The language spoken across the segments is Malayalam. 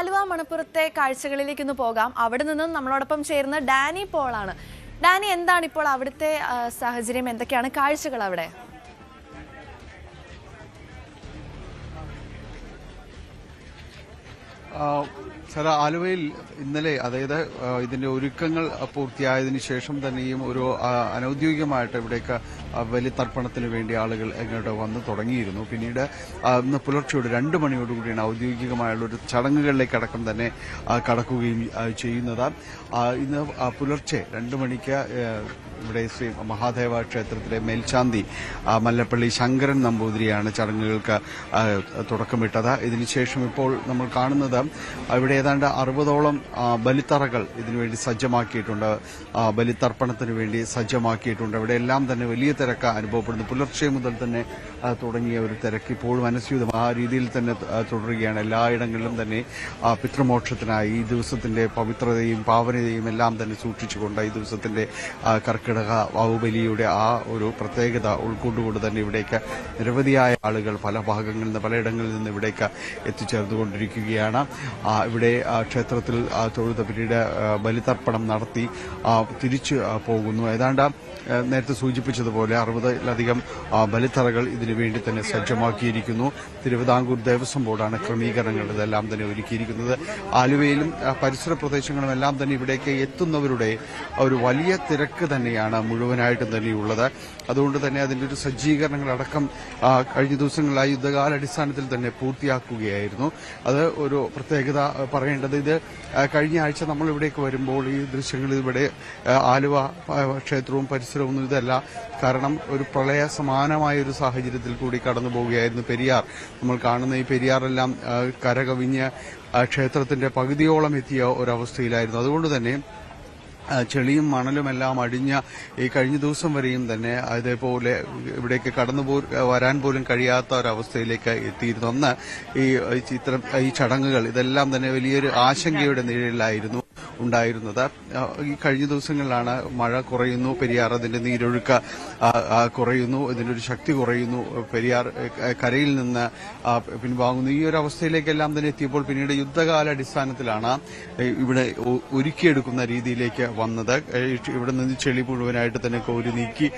ആലുവ മണപ്പുറത്തെ കാഴ്ചകളിലേക്ക് പോകാം. അവിടെ നിന്നും നമ്മളോടൊപ്പം ചേർന്ന ഡാനി പോളാണ്. ഡാനി, എന്താണ് ഇപ്പോൾ അവിടുത്തെ സാഹചര്യം? എന്തൊക്കെയാണ് കാഴ്ചകൾ അവിടെ? ആലുവയിൽ ഇന്നലെ, അതായത് ഇതിന്റെ ഒരുക്കങ്ങൾ പൂർത്തിയായതിനു ശേഷം തന്നെയും ഒരു അനൌദ്യോഗികമായിട്ട് ഇവിടേക്ക് ബലിതർപ്പണത്തിന് വേണ്ടി ആളുകൾ ഇങ്ങോട്ട് വന്ന് തുടങ്ങിയിരുന്നു. പിന്നീട് ഇന്ന് പുലർച്ചയോട് 2 മണിയോടുകൂടിയാണ് ഔദ്യോഗികമായുള്ള ഒരു ചടങ്ങുകളിലേക്ക് അടക്കം തന്നെ കടക്കുകയും ചെയ്യുന്നത്. ഇന്ന് പുലർച്ചെ 2 മണിക്ക് ഇവിടെ ശ്രീ മഹാദേവ ക്ഷേത്രത്തിലെ മേൽശാന്തി മല്ലപ്പള്ളി ശങ്കരൻ നമ്പൂതിരിയാണ് ചടങ്ങുകൾക്ക് തുടക്കമിട്ടത്. ഇതിനുശേഷം ഇപ്പോൾ നമ്മൾ കാണുന്നത് ഇവിടെ ഏതാണ്ട് 60ഓളം ബലിത്തറകൾ ഇതിനുവേണ്ടി സജ്ജമാക്കിയിട്ടുണ്ട്, ബലിതർപ്പണത്തിന് വേണ്ടി സജ്ജമാക്കിയിട്ടുണ്ട്. ഇവിടെ എല്ലാം തന്നെ വലിയ തിരക്ക് അനുഭവപ്പെടുന്നു. പുലർച്ചെ മുതൽ തന്നെ തുടങ്ങിയ ഒരു തിരക്ക് ഇപ്പോഴും അനസ്യൂതം ആ രീതിയിൽ തന്നെ തുടരുകയാണ്. എല്ലായിടങ്ങളിലും തന്നെ പിതൃമോക്ഷത്തിനായി ഈ ദിവസത്തിന്റെ പവിത്രതയും പാവനതയും എല്ലാം തന്നെ സൂക്ഷിച്ചുകൊണ്ട് ഈ ദിവസത്തിന്റെ കർക്കിടക വാവുബലിയുടെ ആ ഒരു പ്രത്യേകത ഉൾക്കൊണ്ടുകൊണ്ട് തന്നെ ഇവിടേക്ക് നിരവധിയായ ആളുകൾ പല ഭാഗങ്ങളിൽ നിന്ന്, പലയിടങ്ങളിൽ നിന്ന് ഇവിടേക്ക് എത്തിച്ചേർന്നുകൊണ്ടിരിക്കുകയാണ്. ഇവിടെ ക്ഷേത്രത്തിൽ തൊഴുത പിന്നീട് ബലിതർപ്പണം നടത്തി തിരിച്ചു പോകുന്നു. ഏതാണ്ട് നേരത്തെ സൂചിപ്പിച്ചതുപോലെ 60ലധികം ബലിത്തറകൾ ഇതിനുവേണ്ടി തന്നെ സജ്ജമാക്കിയിരിക്കുന്നു. തിരുവിതാംകൂർ ദേവസ്വം ബോർഡാണ് ക്രമീകരണങ്ങൾ ഇതെല്ലാം തന്നെ ഒരുക്കിയിരിക്കുന്നത്. ആലുവയിലും പരിസര പ്രദേശങ്ങളും എല്ലാം തന്നെ ഇവിടേക്ക് എത്തുന്നവരുടെ ഒരു വലിയ തിരക്ക് തന്നെയാണ് മുഴുവനായിട്ടും തന്നെയുള്ളത്. അതുകൊണ്ട് തന്നെ അതിന്റെ ഒരു സജ്ജീകരണങ്ങളടക്കം കഴിഞ്ഞ ദിവസങ്ങളിലായി യുദ്ധകാലാടിസ്ഥാനത്തിൽ തന്നെ പൂർത്തിയാക്കുകയായിരുന്നു. അത് ഒരു പ്രത്യേകത പറയേണ്ടത്, ഇത് കഴിഞ്ഞ ആഴ്ച നമ്മൾ ഇവിടേക്ക് വരുമ്പോൾ ഈ ദൃശ്യങ്ങൾ ഇവിടെ ആലുവ ക്ഷേത്രവും പരിസരവും ഇതല്ല. കാരണം ഒരു പ്രളയ സമാനമായ ഒരു സാഹചര്യത്തിൽ കൂടി കടന്നു പോവുകയായിരുന്നു പെരിയാർ. നമ്മൾ കാണുന്ന ഈ പെരിയാറെല്ലാം കരകവിഞ്ഞ് ക്ഷേത്രത്തിന്റെ പകുതിയോളം എത്തിയ ഒരവസ്ഥയിലായിരുന്നു. അതുകൊണ്ട് തന്നെ ചെളിയും മണലുമെല്ലാം അടിഞ്ഞ ഈ കഴിഞ്ഞ ദിവസം വരെയും തന്നെ അതേപോലെ ഇവിടേക്ക് വരാൻ പോലും കഴിയാത്ത ഒരവസ്ഥയിലേക്ക് എത്തിയിരുന്നു. അന്ന് ഈ ചടങ്ങുകൾ ഇതെല്ലാം തന്നെ വലിയൊരു ആശങ്കയുടെ നിഴലിലായിരുന്നു ഉണ്ടായിരുന്നത്. ഈ കഴിഞ്ഞ ദിവസങ്ങളിലാണ് മഴ കുറയുന്നു, പെരിയാർ അതിന്റെ നീരൊഴുക്ക് കുറയുന്നു, ഇതിന്റെ ഒരു ശക്തി കുറയുന്നു, പെരിയാർ കരയിൽ നിന്ന് പിൻവാങ്ങുന്നു. ഈ ഒരു അവസ്ഥയിലേക്കെല്ലാം തന്നെ എത്തിയപ്പോൾ പിന്നീട് യുദ്ധകാലാടിസ്ഥാനത്തിലാണ് ഇവിടെ ഒരുക്കിയെടുക്കുന്ന രീതിയിലേക്ക് വന്നത്. ഇവിടെ നിന്ന് ചെളി മുഴുവനായിട്ട് തന്നെ കോരി നീക്കി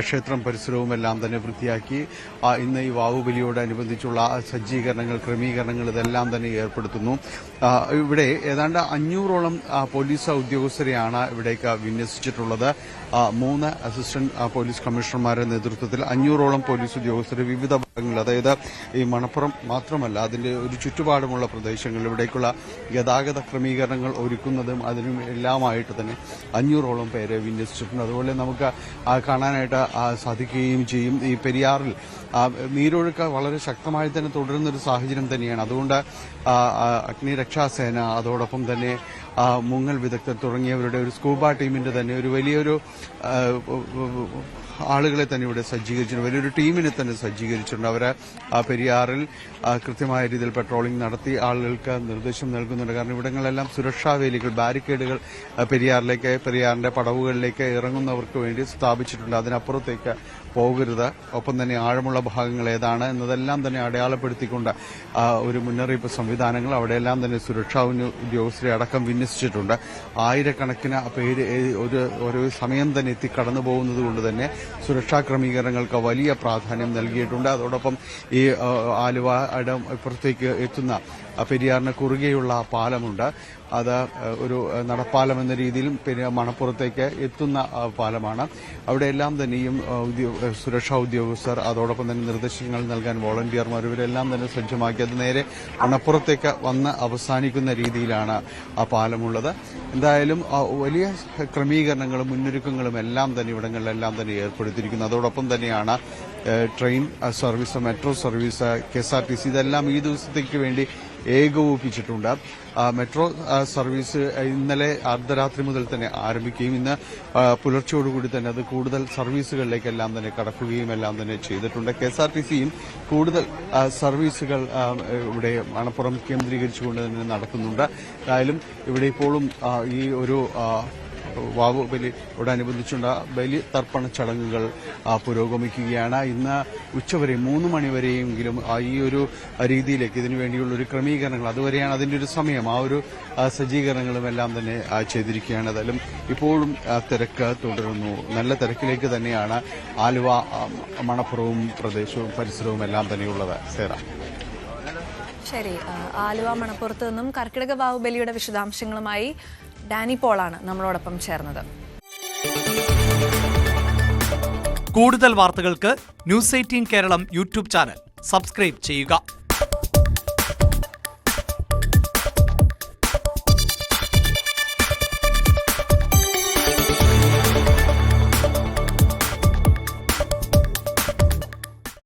ക്ഷേത്രം പരിസരവും എല്ലാം തന്നെ വൃത്തിയാക്കി ഇന്ന് ഈ വാവുബലിയോടനുബന്ധിച്ചുള്ള സജ്ജീകരണങ്ങൾ, ക്രമീകരണങ്ങൾ ഇതെല്ലാം തന്നെ ഏർപ്പെടുത്തുന്നു. ഇവിടെ ഏതാണ്ട് 500ഓളം പോലീസ് ഉദ്യോഗസ്ഥരെയാണ് ഇവിടേക്ക് വിന്യസിച്ചിട്ടുള്ളത്. 3 അസിസ്റ്റന്റ് പോലീസ് കമ്മീഷണർമാരുടെ നേതൃത്വത്തിൽ 500ഓളം പോലീസ് ഉദ്യോഗസ്ഥർ വിവിധ ഭാഗങ്ങളിൽ, അതായത് ഈ മണപ്പുറം മാത്രമല്ല അതിന്റെ ഒരു ചുറ്റുപാടുമുള്ള പ്രദേശങ്ങളിൽ ഇവിടേക്കുള്ള ഗതാഗത ക്രമീകരണങ്ങൾ ഒരുക്കുന്നതും അതിനും എല്ലാമായിട്ട് തന്നെ 500ഓളം പേരെ വിന്യസിച്ചിട്ടുണ്ട്. അതുപോലെ നമുക്ക് കാണാനായിട്ട് സാധിക്കുകയും ചെയ്യും. ഈ പെരിയാറിൽ നീരൊഴുക്ക് വളരെ ശക്തമായി തന്നെ തുടരുന്നൊരു സാഹചര്യം തന്നെയാണ്. അതുകൊണ്ട് അഗ്നിരക്ഷാസേന, അതോടൊപ്പം തന്നെ മുങ്ങൽ വിദഗ്ധർ തുടങ്ങിയവരുടെ ഒരു സ്കൂബ ടീമിന്റെ തന്നെ ഒരു വലിയൊരു ആളുകളെ തന്നെ ഇവിടെ സജ്ജീകരിച്ചിട്ടുണ്ട്. വലിയൊരു ടീമിനെ തന്നെ സജ്ജീകരിച്ചിട്ടുണ്ട്. അവര് പെരിയാറിൽ കൃത്യമായ രീതിയിൽ പെട്രോളിംഗ് നടത്തി ആളുകൾക്ക് നിർദ്ദേശം നൽകുന്നുണ്ട്. കാരണം ഇവിടങ്ങളെല്ലാം സുരക്ഷാ വേലികൾ, ബാരിക്കേഡുകൾ പെരിയാറിന്റെ പടവുകളിലേക്ക് ഇറങ്ങുന്നവർക്ക് വേണ്ടി സ്ഥാപിച്ചിട്ടുണ്ട്. അതിനപ്പുറത്തേക്ക് പോകരുത്, ഒപ്പം തന്നെ ആഴമുള്ള ഭാഗങ്ങൾ ഏതാണ് എന്നതെല്ലാം തന്നെ അടയാളപ്പെടുത്തിക്കൊണ്ട് ഒരു മുന്നറിയിപ്പ് സംവിധാനങ്ങൾ അവിടെയെല്ലാം തന്നെ സുരക്ഷാ ഉദ്യോഗസ്ഥരെ അടക്കം വിന്യസിച്ചിട്ടുണ്ട്. ആയിരക്കണക്കിന് പേര് ഒരു സമയം തന്നെ എത്തിക്കടന്നു പോകുന്നത് കൊണ്ട് തന്നെ സുരക്ഷാ ക്രമീകരണങ്ങൾക്ക് വലിയ പ്രാധാന്യം നൽകിയിട്ടുണ്ട്. അതോടൊപ്പം ഈ ആലുവ ഇപ്പുറത്തേക്ക് എത്തുന്ന പെരിയാറിന് കുറുകെയുള്ള പാലമുണ്ട്. അത് ഒരു നടപ്പാലം എന്ന രീതിയിലും പിന്നെ മണപ്പുറത്തേക്ക് എത്തുന്ന പാലമാണ്. അവിടെയെല്ലാം തന്നെയും സുരക്ഷാ ഉദ്യോഗസ്ഥർ, അതോടൊപ്പം തന്നെ നിർദ്ദേശങ്ങൾ നൽകാൻ വോളണ്ടിയർമാർ ഇവരെല്ലാം തന്നെ സജ്ജമാക്കി അത് നേരെ മണപ്പുറത്തേക്ക് വന്ന് അവസാനിക്കുന്ന രീതിയിലാണ് ആ പാലമുള്ളത്. എന്തായാലും വലിയ ക്രമീകരണങ്ങളും മുന്നൊരുക്കങ്ങളും എല്ലാം തന്നെ ഇവിടങ്ങളിലെല്ലാം തന്നെ ഏർപ്പെടുത്തിയിരിക്കുന്നു. അതോടൊപ്പം തന്നെയാണ് train service, metro service, KSRTC ഇതെല്ലാം ഈ ദിവസത്തേക്ക് വേണ്ടി ഏകോപിപ്പിച്ചിട്ടുണ്ട്. മെട്രോ സർവീസ് ഇന്നലെ അർദ്ധരാത്രി മുതൽ തന്നെ ആരംഭിക്കുകയും ഇന്ന് പുലർച്ചയോടുകൂടി തന്നെ അത് കൂടുതൽ സർവീസുകളിലേക്കെല്ലാം തന്നെ കടക്കുകയും എല്ലാം തന്നെ ചെയ്തിട്ടുണ്ട്. KSRTCയും കൂടുതൽ സർവീസുകൾ ഇവിടെ മണപ്പുറം കേന്ദ്രീകരിച്ചുകൊണ്ട് തന്നെ നടക്കുന്നുണ്ട്. എന്തായാലും ഇവിടെ ഇപ്പോഴും ഈ ഒരു വാവ് ബലിയോടനുബന്ധിച്ചുള്ള ബലി തർപ്പണ ചടങ്ങുകൾ പുരോഗമിക്കുകയാണ്. ഇന്ന് ഉച്ചവരെ 3 മണിവരെയെങ്കിലും ഈ ഒരു രീതിയിലേക്ക് ഇതിനു വേണ്ടിയുള്ള ഒരു ക്രമീകരണങ്ങൾ അതുവരെയാണ് അതിന്റെ ഒരു സമയം. ആ ഒരു സജ്ജീകരണങ്ങളും എല്ലാം തന്നെ ചെയ്തിരിക്കുകയാണ്. ഏതായാലും ഇപ്പോഴും തിരക്ക് തുടരുന്നു. നല്ല തിരക്കിലേക്ക് തന്നെയാണ് ആലുവ മണപ്പുറവും പ്രദേശവും പരിസരവും എല്ലാം തന്നെയുള്ളത്. സേറ. ശരി, ആലുവ മണപ്പുറത്ത് നിന്നും കർക്കിടക വാവ് ബലിയുടെ വിശദാംശങ്ങളുമായി ഡാനി പോളാണ് നമ്മളോടൊപ്പം ചേർന്നത്. കൂടുതൽ വാർത്തകൾക്ക് News 18 Keralam YouTube channel subscribe ചെയ്യുക.